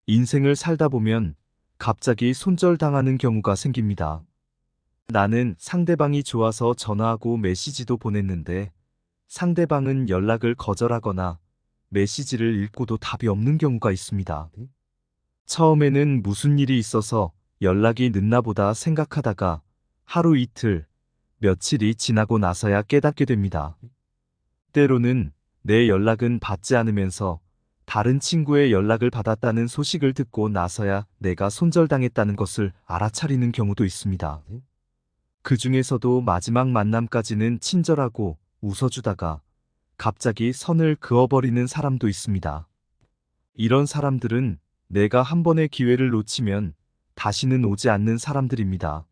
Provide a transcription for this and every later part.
인생을 살다 보면 갑자기 손절당하는 경우가 생깁니다. 나는 상대방이 좋아서 전화하고 메시지도 보냈는데 상대방은 연락을 거절하거나 메시지를 읽고도 답이 없는 경우가 있습니다. 처음에는 무슨 일이 있어서 연락이 늦나 보다 생각하다가 하루 이틀, 며칠이 지나고 나서야 깨닫게 됩니다. 때로는 내 연락은 받지 않으면서 다른 친구의 연락을 받았다는 소식을 듣고 나서야 내가 손절당했다는 것을 알아차리는 경우도 있습니다. 그 중에서도 마지막 만남까지는 친절하고 웃어주다가 갑자기 선을 그어버리는 사람도 있습니다. 이런 사람들은 내가 한 번의 기회를 놓치면 다시는 오지 않는 사람들입니다.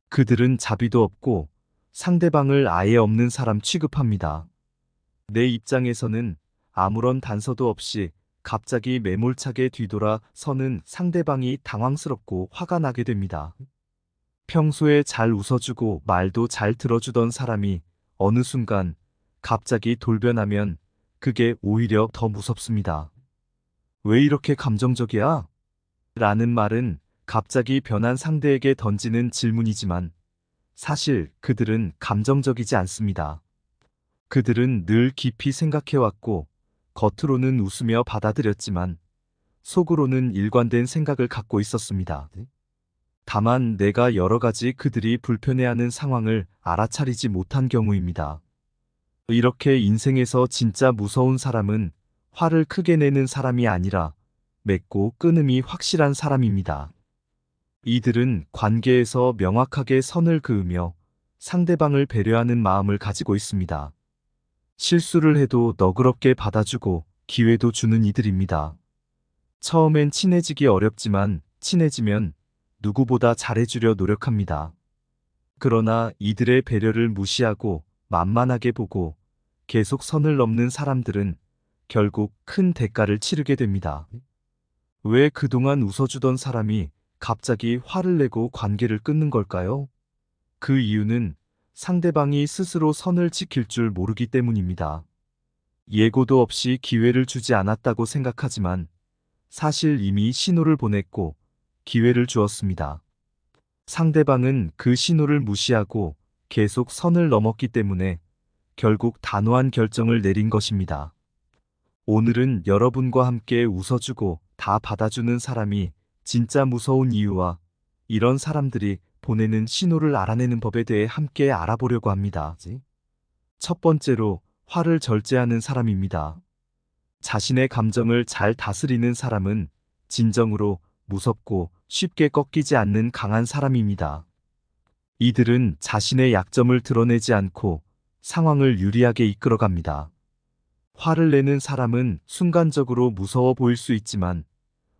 그들은 자비도 없고 상대방을 아예 없는 사람 취급합니다. 내 입장에서는 아무런 단서도 없이 갑자기 매몰차게 뒤돌아 서는 상대방이 당황스럽고 화가 나게 됩니다. 평소에 잘 웃어주고 말도 잘 들어주던 사람이 어느 순간 갑자기 돌변하면 그게 오히려 더 무섭습니다. 왜 이렇게 감정적이야? 라는 말은 갑자기 변한 상대에게 던지는 질문이지만 사실 그들은 감정적이지 않습니다. 그들은 늘 깊이 생각해왔고 겉으로는 웃으며 받아들였지만 속으로는 일관된 생각을 갖고 있었습니다. 다만 내가 여러 가지 그들이 불편해하는 상황을 알아차리지 못한 경우입니다. 이렇게 인생에서 진짜 무서운 사람은 화를 크게 내는 사람이 아니라 맺고 끊음이 확실한 사람입니다. 이들은 관계에서 명확하게 선을 그으며 상대방을 배려하는 마음을 가지고 있습니다. 실수를 해도 너그럽게 받아주고 기회도 주는 이들입니다. 처음엔 친해지기 어렵지만 친해지면 누구보다 잘해주려 노력합니다. 그러나 이들의 배려를 무시하고 만만하게 보고 계속 선을 넘는 사람들은 결국 큰 대가를 치르게 됩니다. 왜 그동안 웃어주던 사람이 갑자기 화를 내고 관계를 끊는 걸까요? 그 이유는 상대방이 스스로 선을 지킬 줄 모르기 때문입니다. 예고도 없이 기회를 주지 않았다고 생각하지만 사실 이미 신호를 보냈고 기회를 주었습니다. 상대방은 그 신호를 무시하고 계속 선을 넘었기 때문에 결국 단호한 결정을 내린 것입니다. 오늘은 여러분과 함께 웃어주고 다 받아주는 사람이 진짜 무서운 이유와 이런 사람들이 보내는 신호를 알아내는 법에 대해 함께 알아보려고 합니다. 첫 번째로 화를 절제하는 사람입니다. 자신의 감정을 잘 다스리는 사람은 진정으로 무섭고 쉽게 꺾이지 않는 강한 사람입니다. 이들은 자신의 약점을 드러내지 않고 상황을 유리하게 이끌어갑니다. 화를 내는 사람은 순간적으로 무서워 보일 수 있지만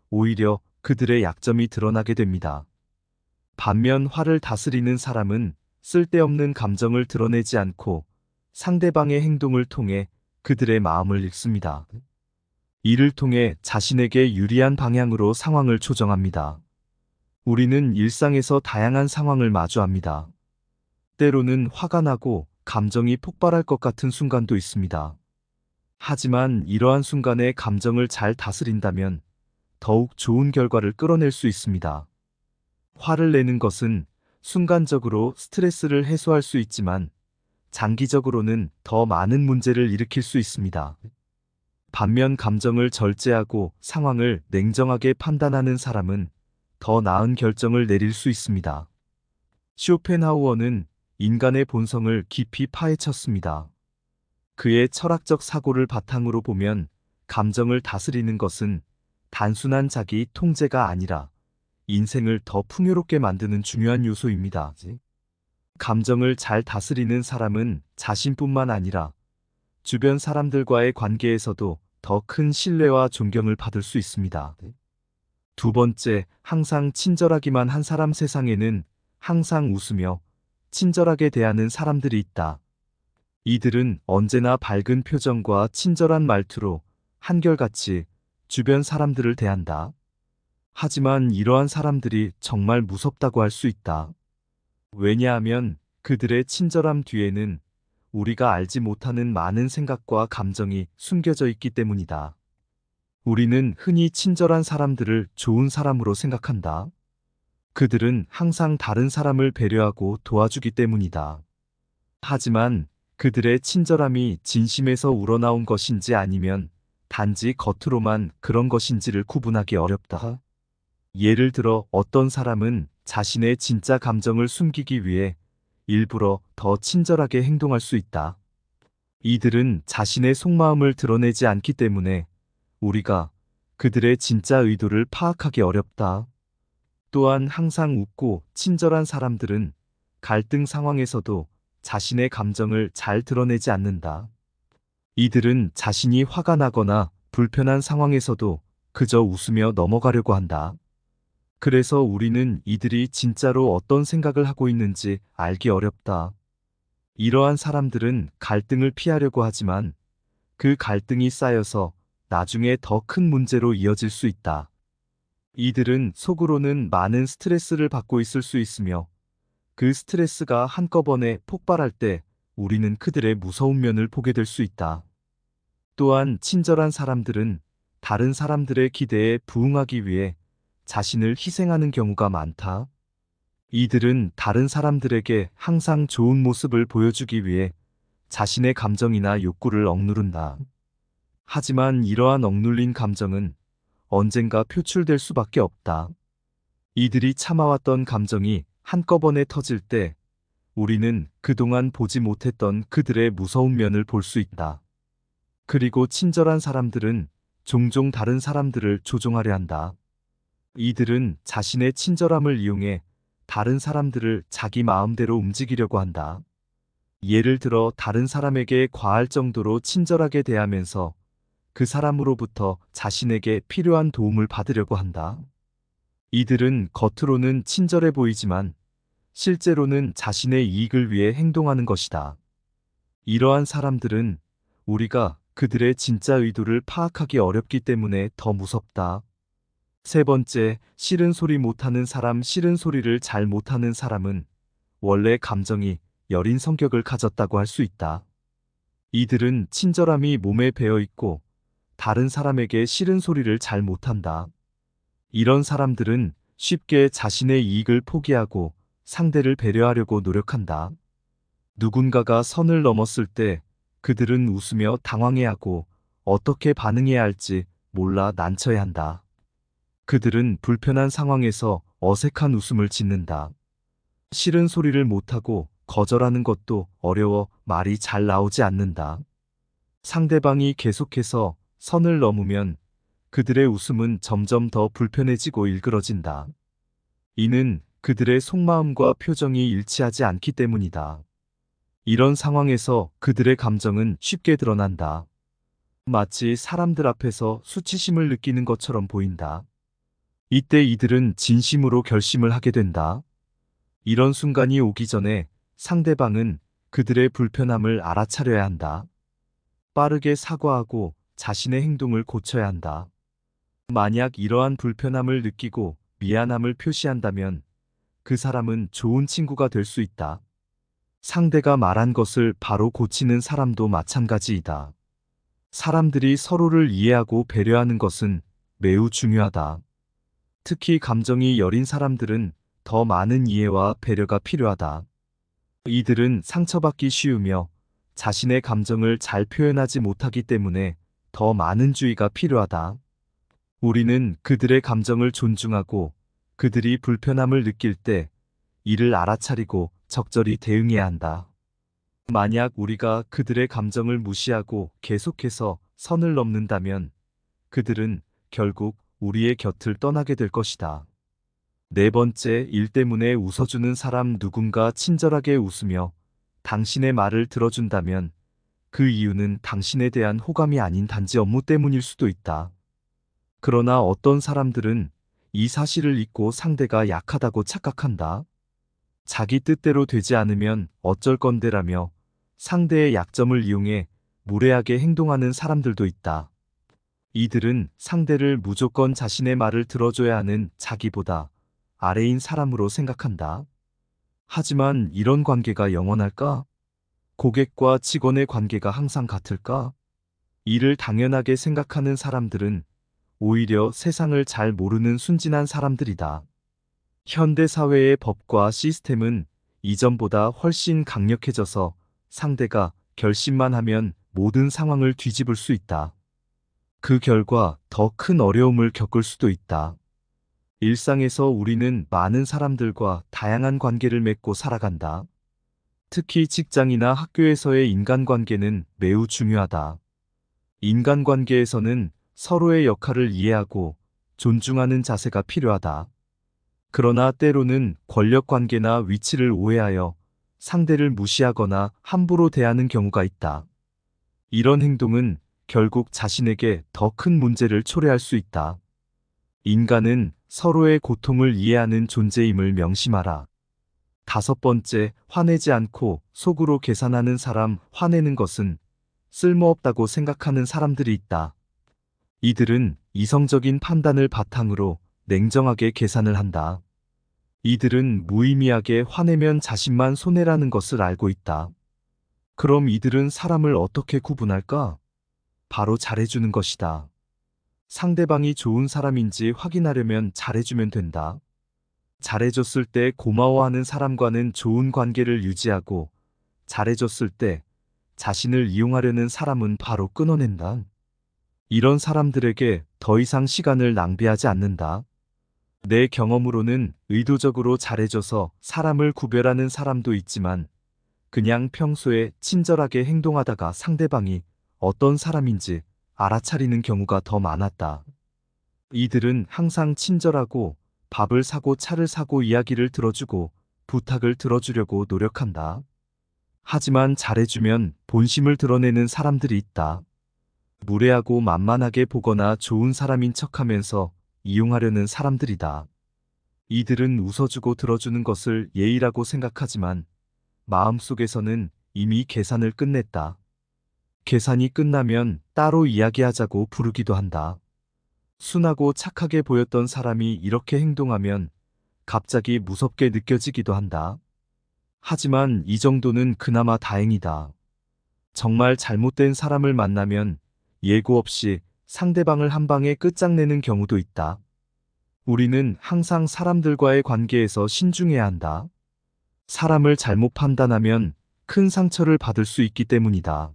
오히려 그들의 약점이 드러나게 됩니다. 반면 화를 다스리는 사람은 쓸데없는 감정을 드러내지 않고 상대방의 행동을 통해 그들의 마음을 읽습니다. 이를 통해 자신에게 유리한 방향으로 상황을 조정합니다. 우리는 일상에서 다양한 상황을 마주합니다. 때로는 화가 나고 감정이 폭발할 것 같은 순간도 있습니다. 하지만 이러한 순간에 감정을 잘 다스린다면 더욱 좋은 결과를 끌어낼 수 있습니다. 화를 내는 것은 순간적으로 스트레스를 해소할 수 있지만 장기적으로는 더 많은 문제를 일으킬 수 있습니다. 반면 감정을 절제하고 상황을 냉정하게 판단하는 사람은 더 나은 결정을 내릴 수 있습니다. 쇼펜하우어는 인간의 본성을 깊이 파헤쳤습니다. 그의 철학적 사고를 바탕으로 보면 감정을 다스리는 것은 단순한 자기 통제가 아니라 인생을 더 풍요롭게 만드는 중요한 요소입니다. 감정을 잘 다스리는 사람은 자신뿐만 아니라 주변 사람들과의 관계에서도 더 큰 신뢰와 존경을 받을 수 있습니다. 두 번째, 항상 친절하기만 한 사람. 세상에는 항상 웃으며 친절하게 대하는 사람들이 있다. 이들은 언제나 밝은 표정과 친절한 말투로 한결같이 주변 사람들을 대한다. 하지만 이러한 사람들이 정말 무섭다고 할 수 있다. 왜냐하면 그들의 친절함 뒤에는 우리가 알지 못하는 많은 생각과 감정이 숨겨져 있기 때문이다. 우리는 흔히 친절한 사람들을 좋은 사람으로 생각한다. 그들은 항상 다른 사람을 배려하고 도와주기 때문이다. 하지만 그들의 친절함이 진심에서 우러나온 것인지 아니면 단지 겉으로만 그런 것인지를 구분하기 어렵다. 예를 들어 어떤 사람은 자신의 진짜 감정을 숨기기 위해 일부러 더 친절하게 행동할 수 있다. 이들은 자신의 속마음을 드러내지 않기 때문에 우리가 그들의 진짜 의도를 파악하기 어렵다. 또한 항상 웃고 친절한 사람들은 갈등 상황에서도 자신의 감정을 잘 드러내지 않는다. 이들은 자신이 화가 나거나 불편한 상황에서도 그저 웃으며 넘어가려고 한다. 그래서 우리는 이들이 진짜로 어떤 생각을 하고 있는지 알기 어렵다. 이러한 사람들은 갈등을 피하려고 하지만 그 갈등이 쌓여서 나중에 더 큰 문제로 이어질 수 있다. 이들은 속으로는 많은 스트레스를 받고 있을 수 있으며 그 스트레스가 한꺼번에 폭발할 때 우리는 그들의 무서운 면을 보게 될 수 있다. 또한 친절한 사람들은 다른 사람들의 기대에 부응하기 위해 자신을 희생하는 경우가 많다. 이들은 다른 사람들에게 항상 좋은 모습을 보여주기 위해 자신의 감정이나 욕구를 억누른다. 하지만 이러한 억눌린 감정은 언젠가 표출될 수밖에 없다. 이들이 참아왔던 감정이 한꺼번에 터질 때 우리는 그동안 보지 못했던 그들의 무서운 면을 볼 수 있다. 그리고 친절한 사람들은 종종 다른 사람들을 조종하려 한다. 이들은 자신의 친절함을 이용해 다른 사람들을 자기 마음대로 움직이려고 한다. 예를 들어 다른 사람에게 과할 정도로 친절하게 대하면서 그 사람으로부터 자신에게 필요한 도움을 받으려고 한다. 이들은 겉으로는 친절해 보이지만 실제로는 자신의 이익을 위해 행동하는 것이다. 이러한 사람들은 우리가 그들의 진짜 의도를 파악하기 어렵기 때문에 더 무섭다. 세 번째, 싫은 소리 못하는 사람. 싫은 소리를 잘 못하는 사람은 원래 감정이 여린 성격을 가졌다고 할 수 있다. 이들은 친절함이 몸에 배어 있고 다른 사람에게 싫은 소리를 잘 못한다. 이런 사람들은 쉽게 자신의 이익을 포기하고 상대를 배려하려고 노력한다. 누군가가 선을 넘었을 때 그들은 웃으며 당황해하고 어떻게 반응해야 할지 몰라 난처해한다. 그들은 불편한 상황에서 어색한 웃음을 짓는다. 싫은 소리를 못하고 거절하는 것도 어려워 말이 잘 나오지 않는다. 상대방이 계속해서 선을 넘으면 그들의 웃음은 점점 더 불편해지고 일그러진다. 이는 그들의 속마음과 표정이 일치하지 않기 때문이다. 이런 상황에서 그들의 감정은 쉽게 드러난다. 마치 사람들 앞에서 수치심을 느끼는 것처럼 보인다. 이때 이들은 진심으로 결심을 하게 된다. 이런 순간이 오기 전에 상대방은 그들의 불편함을 알아차려야 한다. 빠르게 사과하고 자신의 행동을 고쳐야 한다. 만약 이러한 불편함을 느끼고 미안함을 표시한다면 그 사람은 좋은 친구가 될 수 있다. 상대가 말한 것을 바로 고치는 사람도 마찬가지이다. 사람들이 서로를 이해하고 배려하는 것은 매우 중요하다. 특히 감정이 여린 사람들은 더 많은 이해와 배려가 필요하다. 이들은 상처받기 쉬우며 자신의 감정을 잘 표현하지 못하기 때문에 더 많은 주의가 필요하다. 우리는 그들의 감정을 존중하고 그들이 불편함을 느낄 때 이를 알아차리고 적절히 대응해야 한다. 만약 우리가 그들의 감정을 무시하고 계속해서 선을 넘는다면 그들은 결국 우리의 곁을 떠나게 될 것이다. 네 번째, 일 때문에 웃어주는 사람. 누군가 친절하게 웃으며 당신의 말을 들어준다면 그 이유는 당신에 대한 호감이 아닌 단지 업무 때문일 수도 있다. 그러나 어떤 사람들은 이 사실을 잊고 상대가 약하다고 착각한다. 자기 뜻대로 되지 않으면 어쩔 건데라며 상대의 약점을 이용해 무례하게 행동하는 사람들도 있다. 이들은 상대를 무조건 자신의 말을 들어줘야 하는 자기보다 아래인 사람으로 생각한다. 하지만 이런 관계가 영원할까? 고객과 직원의 관계가 항상 같을까? 이를 당연하게 생각하는 사람들은 오히려 세상을 잘 모르는 순진한 사람들이다. 현대 사회의 법과 시스템은 이전보다 훨씬 강력해져서 상대가 결심만 하면 모든 상황을 뒤집을 수 있다. 그 결과 더 큰 어려움을 겪을 수도 있다. 일상에서 우리는 많은 사람들과 다양한 관계를 맺고 살아간다. 특히 직장이나 학교에서의 인간관계는 매우 중요하다. 인간관계에서는 서로의 역할을 이해하고 존중하는 자세가 필요하다. 그러나 때로는 권력관계나 위치를 오해하여 상대를 무시하거나 함부로 대하는 경우가 있다. 이런 행동은 결국 자신에게 더 큰 문제를 초래할 수 있다. 인간은 서로의 고통을 이해하는 존재임을 명심하라. 5번째, 화내지 않고 속으로 계산하는 사람. 화내는 것은 쓸모없다고 생각하는 사람들이 있다. 이들은 이성적인 판단을 바탕으로 냉정하게 계산을 한다. 이들은 무의미하게 화내면 자신만 손해라는 것을 알고 있다. 그럼 이들은 사람을 어떻게 구분할까? 바로 잘해주는 것이다. 상대방이 좋은 사람인지 확인하려면 잘해주면 된다. 잘해줬을 때 고마워하는 사람과는 좋은 관계를 유지하고, 잘해줬을 때 자신을 이용하려는 사람은 바로 끊어낸다. 이런 사람들에게 더 이상 시간을 낭비하지 않는다. 내 경험으로는 의도적으로 잘해줘서 사람을 구별하는 사람도 있지만, 그냥 평소에 친절하게 행동하다가 상대방이 어떤 사람인지 알아차리는 경우가 더 많았다. 이들은 항상 친절하고 밥을 사고 차를 사고 이야기를 들어주고 부탁을 들어주려고 노력한다. 하지만 잘해주면 본심을 드러내는 사람들이 있다. 무례하고 만만하게 보거나 좋은 사람인 척하면서 이용하려는 사람들이다. 이들은 웃어주고 들어주는 것을 예의라고 생각하지만 마음속에서는 이미 계산을 끝냈다. 계산이 끝나면 따로 이야기하자고 부르기도 한다. 순하고 착하게 보였던 사람이 이렇게 행동하면 갑자기 무섭게 느껴지기도 한다. 하지만 이 정도는 그나마 다행이다. 정말 잘못된 사람을 만나면 예고 없이 상대방을 한 방에 끝장내는 경우도 있다. 우리는 항상 사람들과의 관계에서 신중해야 한다. 사람을 잘못 판단하면 큰 상처를 받을 수 있기 때문이다.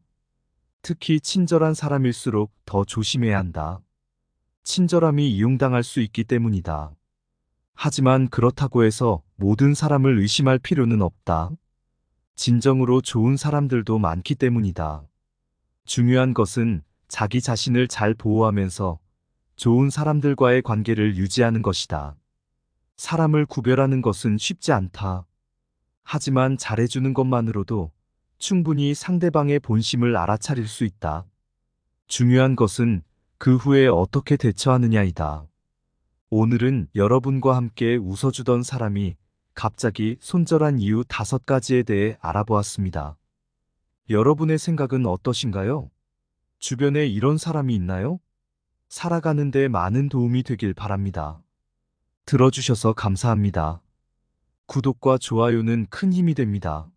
특히 친절한 사람일수록 더 조심해야 한다. 친절함이 이용당할 수 있기 때문이다. 하지만 그렇다고 해서 모든 사람을 의심할 필요는 없다. 진정으로 좋은 사람들도 많기 때문이다. 중요한 것은 자기 자신을 잘 보호하면서 좋은 사람들과의 관계를 유지하는 것이다. 사람을 구별하는 것은 쉽지 않다. 하지만 잘해주는 것만으로도 충분히 상대방의 본심을 알아차릴 수 있다. 중요한 것은 그 후에 어떻게 대처하느냐이다. 오늘은 여러분과 함께 웃어주던 사람이 갑자기 손절한 이유 5가지에 대해 알아보았습니다. 여러분의 생각은 어떠신가요? 주변에 이런 사람이 있나요? 살아가는 데 많은 도움이 되길 바랍니다. 들어주셔서 감사합니다. 구독과 좋아요는 큰 힘이 됩니다.